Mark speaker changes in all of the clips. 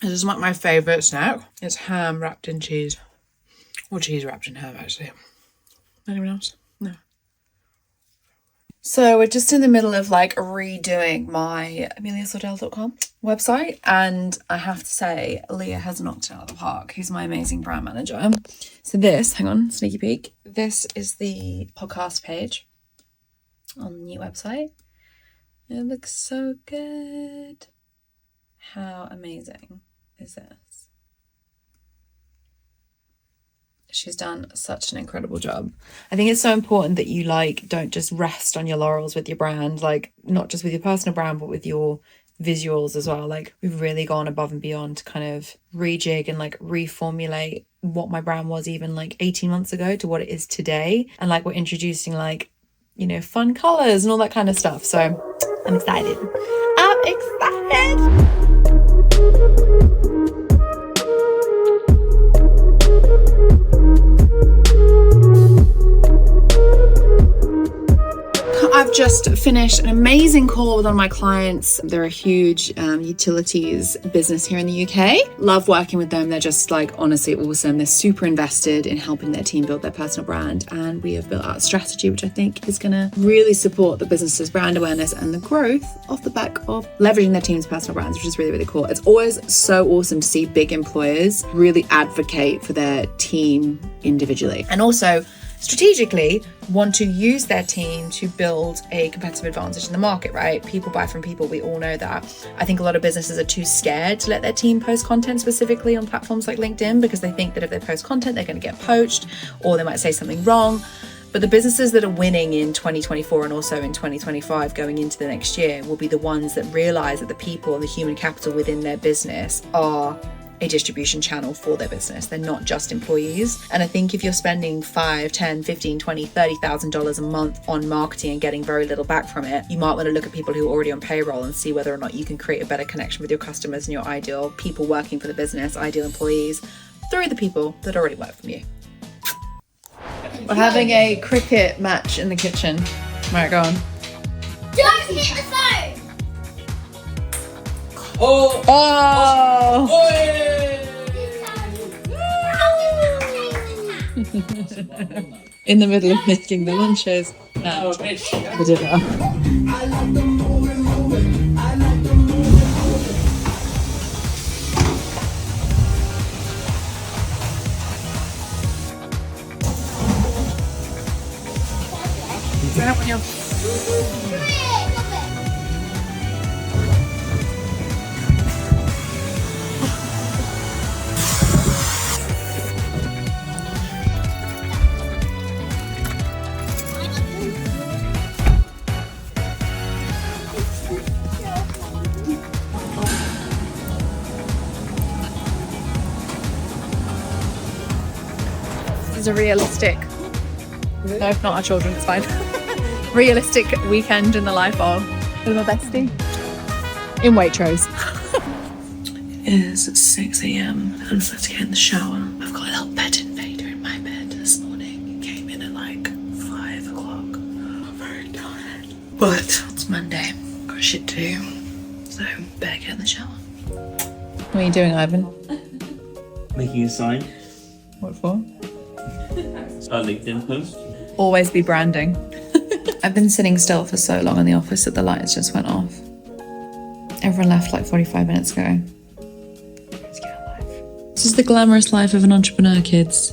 Speaker 1: This is like my favourite snack. It's ham wrapped in cheese. Or cheese wrapped in ham, actually. Anyone else? No. So we're just in the middle of like redoing my ameliasordell.com website, and I have to say Leah has knocked it out of the park. Who's my amazing brand manager. So this, hang on, sneaky peek. This is the podcast page on the new website. It looks so good. How amazing is this? She's done such an incredible job. I think it's so important that you like don't just rest on your laurels with your brand, like not just with your personal brand, but with your visuals as well. Like we've really gone above and beyond to kind of rejig and like reformulate what my brand was even like 18 months ago to what it is today. And like we're introducing like, you know, fun colors and all that kind of stuff. So I'm excited. I'm excited. I've just finished an amazing call with one of my clients. They're a huge utilities business here in the UK. Love working with them. They're just like honestly awesome. They're super invested in helping their team build their personal brand. And we have built out a strategy which I think is going to really support the business's brand awareness and the growth off the back of leveraging their team's personal brands, which is really, really cool. It's always so awesome to see big employers really advocate for their team individually. And also strategically want to use their team to build a competitive advantage in the market, right? People buy from people. We all know that. I think a lot of businesses are too scared to let their team post content specifically on platforms like LinkedIn because they think that if they post content, they're going to get poached or they might say something wrong. But the businesses that are winning in 2024 and also in 2025 going into the next year will be the ones that realize that the people and the human capital within their business are a distribution channel for their business. They're not just employees. And I think if you're spending $5, $10, $15, $20, $30,000 a month on marketing and getting very little back from it, you might want to look at people who are already on payroll and see whether or not you can create a better connection with your customers and your ideal people working for the business, ideal employees, through the people that already work for you. We're having a cricket match in the kitchen. Right, go on.
Speaker 2: Don't hit the phone!
Speaker 1: Oh! In the middle of making the lunches and the dinner. Turn up on your... A realistic, no, if not our children, it's fine. Realistic weekend in the life of my bestie in Waitrose. It is 6 a.m. and I'm about to get in the shower. I've got a little bed invader in my bed this morning. It came in at like 5 o'clock. I'm very tired, but it's Monday. Got shit to do, so better get in the shower. What are you doing, Ivan?
Speaker 3: Making a sign.
Speaker 1: What for?
Speaker 3: A LinkedIn post.
Speaker 1: Always be branding. I've been sitting still for so long in the office that the lights just went off. Everyone left like 45 minutes ago. Let's get a life. This is the glamorous life of an entrepreneur, kids.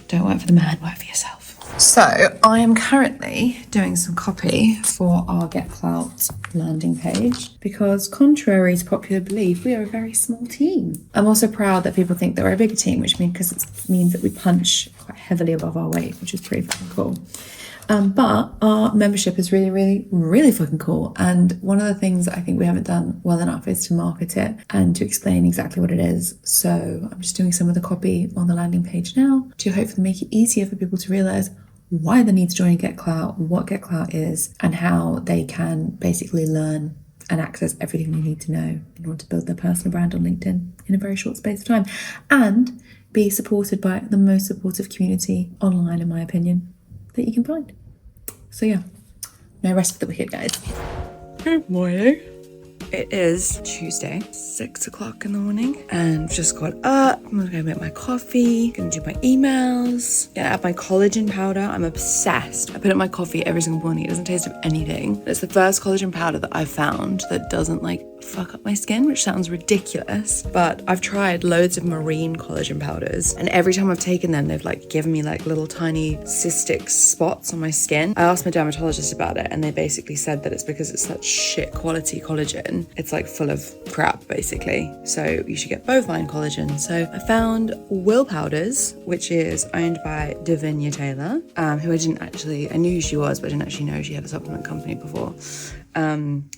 Speaker 1: Don't work for the man, work for yourself. So I am currently doing some copy for our Get Clout landing page because contrary to popular belief, we are a very small team. I'm also proud that people think that we're a bigger team, which means it means that we punch quite heavily above our weight, which is pretty fucking cool. But our membership is really, really, really fucking cool. And one of the things that I think we haven't done well enough is to market it and to explain exactly what it is. So I'm just doing some of the copy on the landing page now to hopefully make it easier for people to realize why they need to join Get Clout, what Get Clout is, and how they can basically learn and access everything they need to know in order to build their personal brand on LinkedIn in a very short space of time and be supported by the most supportive community online, in my opinion, that you can find. So yeah, no rest for the wicked, guys. Good morning. It is Tuesday, 6 o'clock in the morning, and just got up. I'm gonna go make my coffee, gonna do my emails, gonna add my collagen powder. I'm obsessed. I put it in my coffee every single morning. It doesn't taste of anything. It's the first collagen powder that I've found that doesn't like fuck up my skin, which sounds ridiculous, but I've tried loads of marine collagen powders, and every time I've taken them, they've like given me like little tiny cystic spots on my skin. I asked my dermatologist about it, and they basically said that it's because it's such shit quality collagen. It's like full of crap basically, so you should get bovine collagen. So I found Will Powders, which is owned by Davinia Taylor, who I knew who she was, but I didn't actually know she had a supplement company before.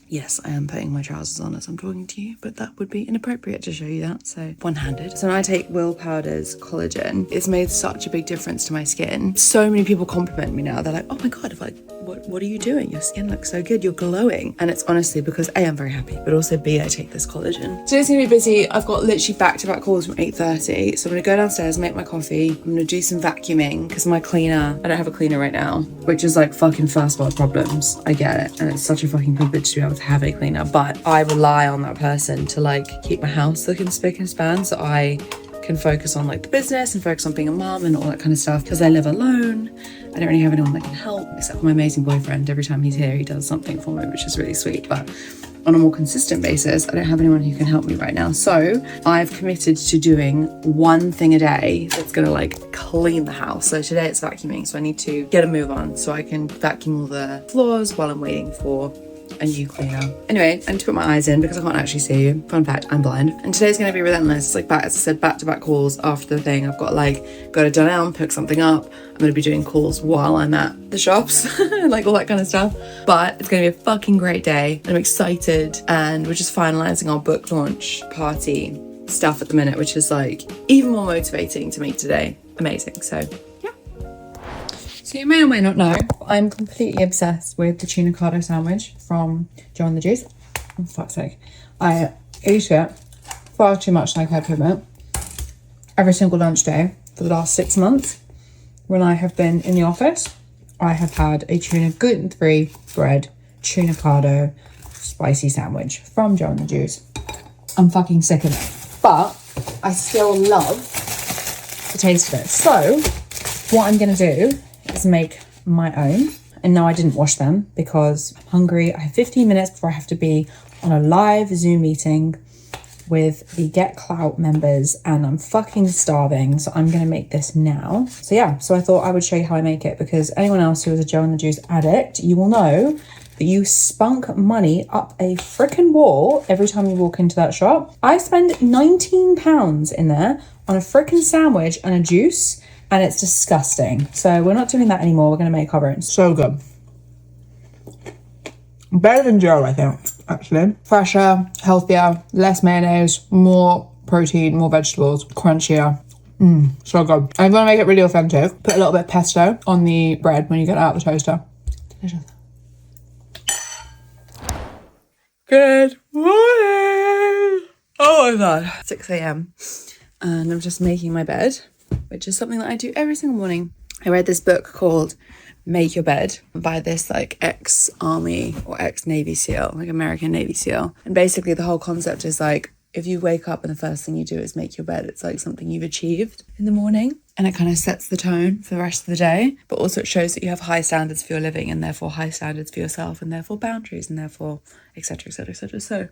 Speaker 1: Yes, I am putting my trousers on as I'm talking to you, but that would be inappropriate to show you that, so one-handed. So when I take Will Powder's collagen, it's made such a big difference to my skin. So many people compliment me now. They're like, oh my God, what are you doing? Your skin looks so good, you're glowing. And it's honestly because A, I'm very happy, but also B, I take this collagen. Today's gonna be busy. I've got literally back-to-back calls from 8:30. So I'm gonna go downstairs, make my coffee. I'm gonna do some vacuuming because my cleaner, I don't have a cleaner right now, which is like fucking first world problems. I get it. And it's such a fucking privilege to be able to have a cleaner, but I rely on that person to like keep my house looking spick and span so I can focus on like the business and focus on being a mum and all that kind of stuff, because I live alone. I don't really have anyone that can help except for my amazing boyfriend. Every time he's here, he does something for me, which is really sweet, but on a more consistent basis, I don't have anyone who can help me right now. So I've committed to doing one thing a day that's gonna like clean the house. So today it's vacuuming, so I need to get a move on so I can vacuum all the floors while I'm waiting for a new cleaner. Anyway, I need to put my eyes in because I can't actually see you. Fun fact, I'm blind. And today's gonna be relentless. It's like as I said, back-to-back calls after the thing. I've got to go to Dunelm, pick something up. I'm gonna be doing calls while I'm at the shops, like all that kind of stuff. But it's gonna be a fucking great day. I'm excited, and we're just finalizing our book launch party stuff at the minute, which is like even more motivating to make today. Amazing. So you may or may not know, I'm completely obsessed with the Tunacado sandwich from Joe and the Juice. Oh, fuck's sake. I eat it far too much, like I admit, every single lunch day for the last 6 months. When I have been in the office, I have had a tuna gluten-free bread Tunacado spicy sandwich from Joe and the Juice. I'm fucking sick of it, but I still love the taste of it. So what I'm gonna do is make my own. And no, I didn't wash them because I'm hungry. I have 15 minutes before I have to be on a live Zoom meeting with the Get Clout members, and I'm fucking starving, so I'm gonna make this now. So yeah, so I thought I would show you how I make it, because anyone else who is a Joe and the Juice addict, you will know that you spunk money up a freaking wall every time you walk into that shop. I spend £19 in there on a freaking sandwich and a juice, and it's disgusting. So we're not doing that anymore. We're gonna make our own. So good. Better than Joe, I think, actually. Fresher, healthier, less mayonnaise, more protein, more vegetables, crunchier. So good. I'm gonna make it really authentic. Put a little bit of pesto on the bread when you get it out of the toaster. Delicious. Good morning. Oh my God. 6 a.m. and I'm just making my bed, which is something that I do every single morning. I read this book called Make Your Bed by this like ex-army or ex-Navy SEAL, like American Navy SEAL. And basically the whole concept is like, if you wake up and the first thing you do is make your bed, it's like something you've achieved in the morning. And it kind of sets the tone for the rest of the day. But also it shows that you have high standards for your living, and therefore high standards for yourself, and therefore boundaries, and therefore etc, etc, etc. So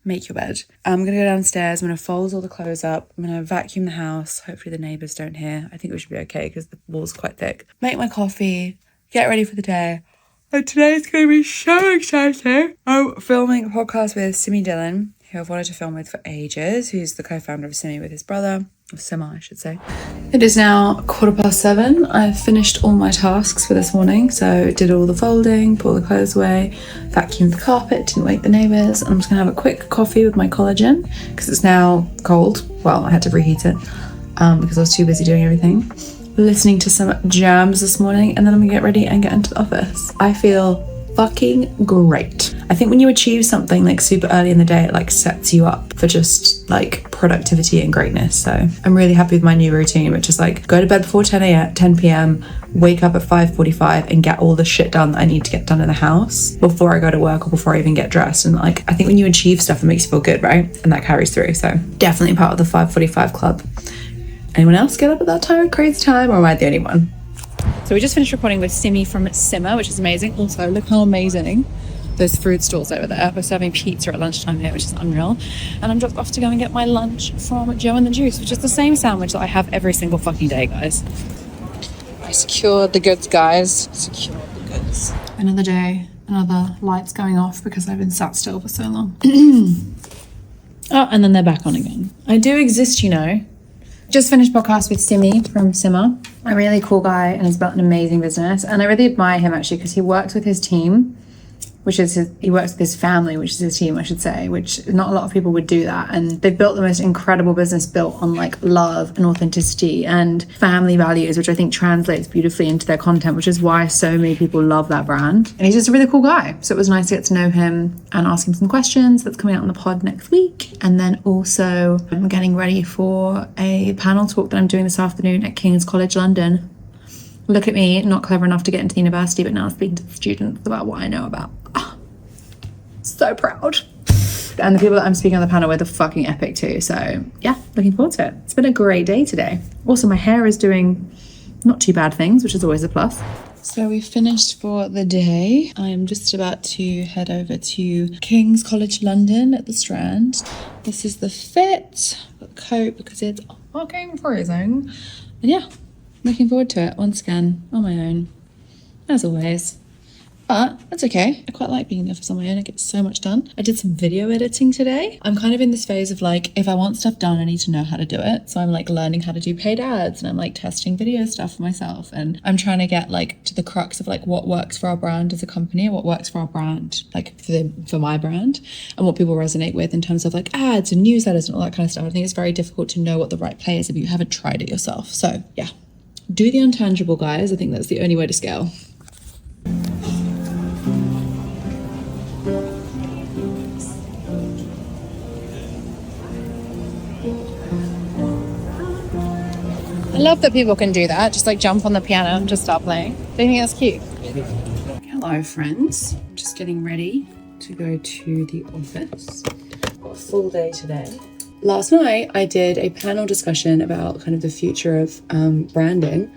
Speaker 1: make your bed. I'm going to go downstairs. I'm going to fold all the clothes up. I'm going to vacuum the house. Hopefully the neighbours don't hear. I think we should be okay because the wall's quite thick. Make my coffee. Get ready for the day. And today's going to be so exciting. I'm filming a podcast with Simi Dillon, who I've wanted to film with for ages, who's the co-founder of Simi with his brother. Or Sima, I should say. It is now 7:15. I've finished all my tasks for this morning. So did all the folding, put all the clothes away, vacuumed the carpet, didn't wake the neighbours. And I'm just gonna have a quick coffee with my collagen because it's now cold. Well, I had to reheat it because I was too busy doing everything. Listening to some jams this morning, and then I'm gonna get ready and get into the office. I feel fucking great. I think when you achieve something like super early in the day, it like sets you up for just like productivity and greatness. So I'm really happy with my new routine, which is like go to bed before 10 p.m, wake up at 5:45 and get all the shit done that I need to get done in the house before I go to work or before I even get dressed. And like, I think when you achieve stuff, it makes you feel good, right? And that carries through. So definitely part of the 5:45 club. Anyone else get up at that time, crazy time, or am I the only one? So we just finished recording with Simi from Simmer, which is amazing. Also, look how amazing those food stalls over there. We're serving pizza at lunchtime here, which is unreal. And I'm just off to go and get my lunch from Joe and the Juice, which is the same sandwich that I have every single fucking day, guys. I secured the goods, guys. Secured the goods. Another day, another lights going off because I've been sat still for so long. Oh, and then they're back on again. I do exist, you know. Just finished podcast with Simi from Simmer. A really cool guy and has built an amazing business. And I really admire him actually because he works with his team, he works with his family, which is his team, I should say, which not a lot of people would do that. And they've built the most incredible business built on like love and authenticity and family values, which I think translates beautifully into their content, which is why so many people love that brand. And he's just a really cool guy. So it was nice to get to know him and ask him some questions. That's coming out on the pod next week. And then also I'm getting ready for a panel talk that I'm doing this afternoon at King's College London. Look at me, not clever enough to get into the university, but now speaking to the students about what I know about. So proud. And the people that I'm speaking on the panel with are fucking epic too. So yeah, looking forward to it. It's been a great day today. Also, my hair is doing not too bad things, which is always a plus. So we finished for the day. I am just about to head over to King's College London at the Strand. This is the fit. I've got the coat because it's fucking freezing. And yeah, looking forward to it once again on my own, as always. But that's okay. I quite like being in the office on my own. I get so much done. I did some video editing today. I'm kind of in this phase of like, if I want stuff done, I need to know how to do it. So I'm like learning how to do paid ads and I'm like testing video stuff for myself. And I'm trying to get like to the crux of like what works for our brand as a company, what works for our brand, like for my brand, and what people resonate with in terms of like ads and newsletters and all that kind of stuff. I think it's very difficult to know what the right play is if you haven't tried it yourself. So yeah, do the intangible, guys. I think that's the only way to scale. I love that people can do that, just like jump on the piano and just start playing. Do you think that's cute? Hello friends, just getting ready to go to the office. Got a full day today. Last night I did a panel discussion about kind of the future of branding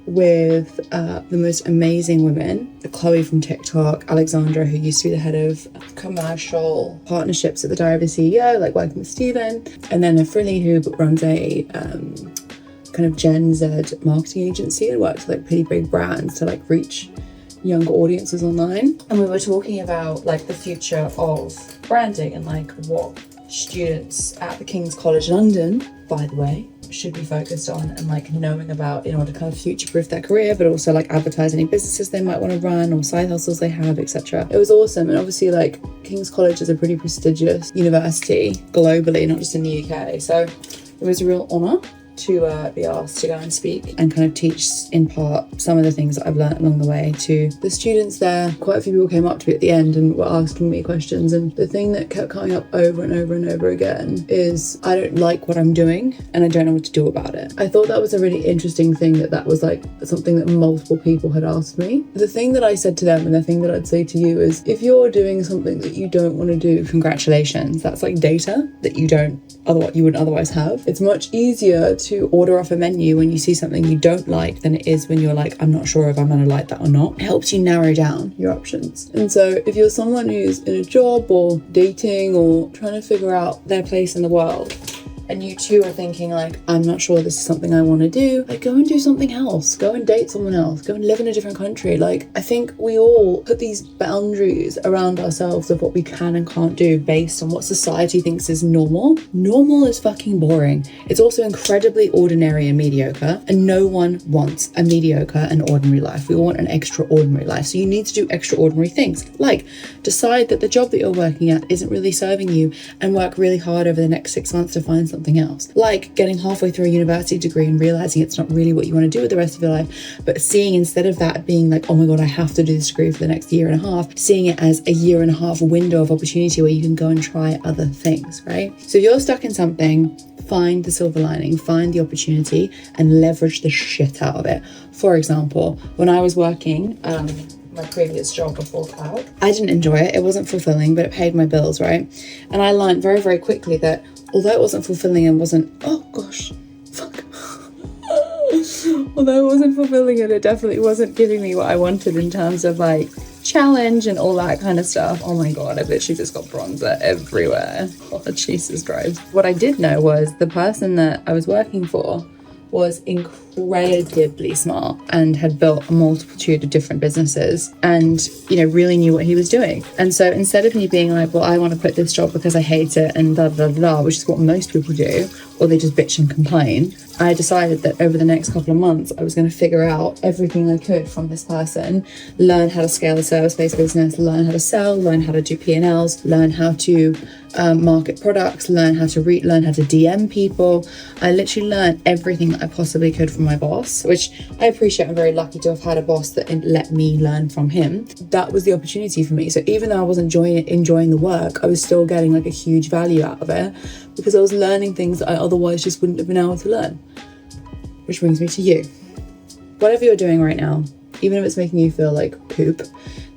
Speaker 1: with the most amazing women, Chloe from TikTok, Alexandra, who used to be the head of commercial partnerships at the Diary of a CEO, like working with Stephen, and then Frilly, who runs a kind of Gen Z marketing agency and works with like pretty big brands to like reach younger audiences online. And we were talking about like the future of branding and like what students at the King's College London, by the way, should be focused on and like knowing about in order to kind of future-proof their career, but also like advertise any businesses they might want to run or side hustles they have, etc. It was awesome. And obviously like King's College is a pretty prestigious university globally, not just in the UK. So it was a real honour to be asked to go and speak and kind of teach in part some of the things that I've learned along the way to the students there. Quite a few people came up to me at the end and were asking me questions, and the thing that kept coming up over and over and over again is I don't like what I'm doing and I don't know what to do about it. I thought that was a really interesting thing, that was like something that multiple people had asked me. The thing that I said to them and the thing that I'd say to you is, if you're doing something that you don't want to do, congratulations, that's like data that you wouldn't otherwise have. It's much easier to order off a menu when you see something you don't like than it is when you're like, I'm not sure if I'm gonna like that or not. It helps you narrow down your options. And so if you're someone who's in a job or dating or trying to figure out their place in the world, and you too are thinking like, I'm not sure this is something I want to do, like go and do something else, go and date someone else, go and live in a different country. Like, I think we all put these boundaries around ourselves of what we can and can't do based on what society thinks is normal. Normal is fucking boring. It's also incredibly ordinary and mediocre, and no one wants a mediocre and ordinary life. We all want an extraordinary life. So you need to do extraordinary things, like decide that the job that you're working at isn't really serving you and work really hard over the next 6 months to find something something else. Like getting halfway through a university degree and realizing it's not really what you want to do with the rest of your life, but seeing, instead of that being like, oh my God, I have to do this degree for the next year and a half, seeing it as a year and a half window of opportunity where you can go and try other things, right? So if you're stuck in something, find the silver lining, find the opportunity and leverage the shit out of it. For example, when I was working, my previous job before Cloud, I didn't enjoy it. It wasn't fulfilling, but it paid my bills, right? And I learned very, very quickly that although it wasn't fulfilling and wasn't, oh gosh, fuck. Although it wasn't fulfilling and it definitely wasn't giving me what I wanted in terms of like challenge and all that kind of stuff. Oh my God, I've literally just got bronzer everywhere. Oh, Jesus Christ. What I did know was the person that I was working for was incredibly smart and had built a multitude of different businesses and, you know, really knew what he was doing. And so instead of me being like, well, I want to quit this job because I hate it and da da da da, which is what most people do, or they just bitch and complain, I decided that over the next couple of months, I was going to figure out everything I could from this person, learn how to scale a service-based business, learn how to sell, learn how to do P&Ls, learn how to market products, learn how to learn how to DM people. I literally learned everything that I possibly could from my boss, which I appreciate. I'm very lucky to have had a boss that let me learn from him. That was the opportunity for me. So even though I wasn't enjoying the work, I was still getting like a huge value out of it because I was learning things that I otherwise just wouldn't have been able to learn. Which brings me to you. Whatever you're doing right now, even if it's making you feel like poop,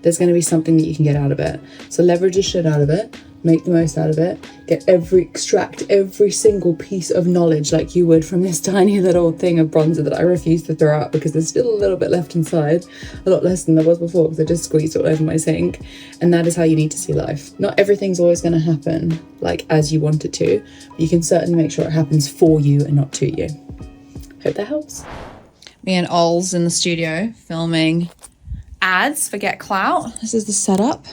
Speaker 1: there's going to be something that you can get out of it. So leverage the shit out of it, make the most out of it, extract every single piece of knowledge like you would from this tiny little thing of bronzer that I refuse to throw out because there's still a little bit left inside, a lot less than there was before because I just squeezed it all over my sink. And that is how you need to see life. Not everything's always going to happen like as you want it to, but you can certainly make sure it happens for you and not to you. Hope that helps. Me and Ols in the studio filming ads for Get Clout. This is the setup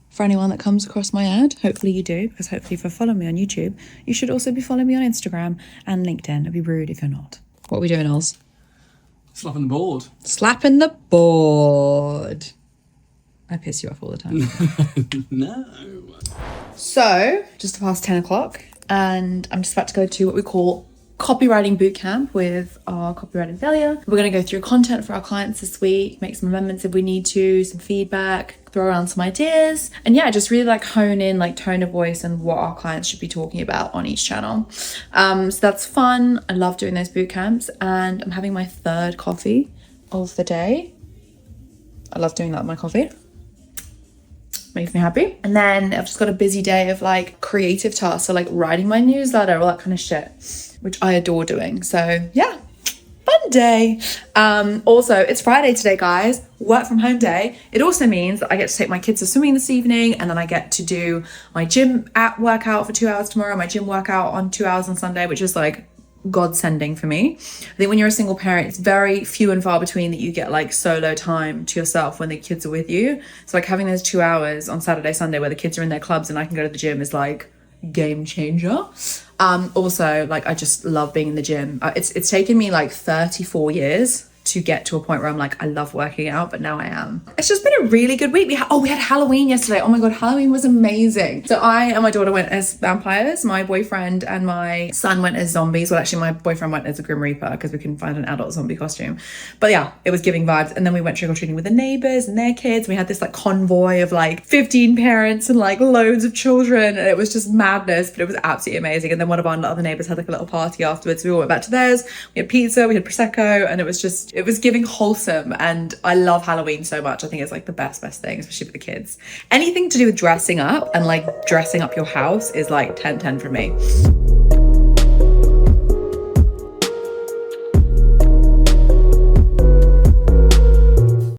Speaker 1: for anyone that comes across my ad. Hopefully you do, because hopefully if you follow me on YouTube, you should also be following me on Instagram and LinkedIn. It'd be rude if you're not. What are we doing, Ols?
Speaker 4: Slapping the board.
Speaker 1: Slapping the board. I piss you off all the time.
Speaker 4: No.
Speaker 1: So, just past 10 o'clock, and I'm just about to go to what we call copywriting bootcamp with our copywriting failure. We're going to go through content for our clients this week, make some amendments if we need to, some feedback, throw around some ideas, and yeah, just really like hone in like tone of voice and what our clients should be talking about on each channel. So that's fun. I love doing those boot camps, and I'm having my third coffee of the day. I love doing that with my coffee. Makes me happy. And then I've just got a busy day of like creative tasks, so like writing my newsletter, all that kind of shit, which I adore doing. So yeah, fun day. Also, it's Friday today, guys. Work from home day. It also means that I get to take my kids to swimming this evening, and then I get to do my gym workout for 2 hours tomorrow, my gym workout on 2 hours on Sunday, which is like God sending for me. I think when you're a single parent, it's very few and far between that you get like solo time to yourself when the kids are with you. So like having those 2 hours on Saturday, Sunday where the kids are in their clubs and I can go to the gym is like game changer. Also, like I just love being in the gym. It's taken me like 34 years to get to a point where I'm like, I love working out, but now I am. It's just been a really good week. We had Halloween yesterday. Oh my God, Halloween was amazing. So I and my daughter went as vampires. My boyfriend and my son went as zombies. Well, actually my boyfriend went as a Grim Reaper because we couldn't find an adult zombie costume. But yeah, it was giving vibes. And then we went trick-or-treating with the neighbors and their kids. We had this like convoy of like 15 parents and like loads of children. And it was just madness, but it was absolutely amazing. And then one of our other neighbors had like a little party afterwards. We all went back to theirs. We had pizza, we had Prosecco, and it was giving wholesome. And I love Halloween so much. I think it's like the best thing, especially for the kids. Anything to do with dressing up and like dressing up your house is like 10/10 for me.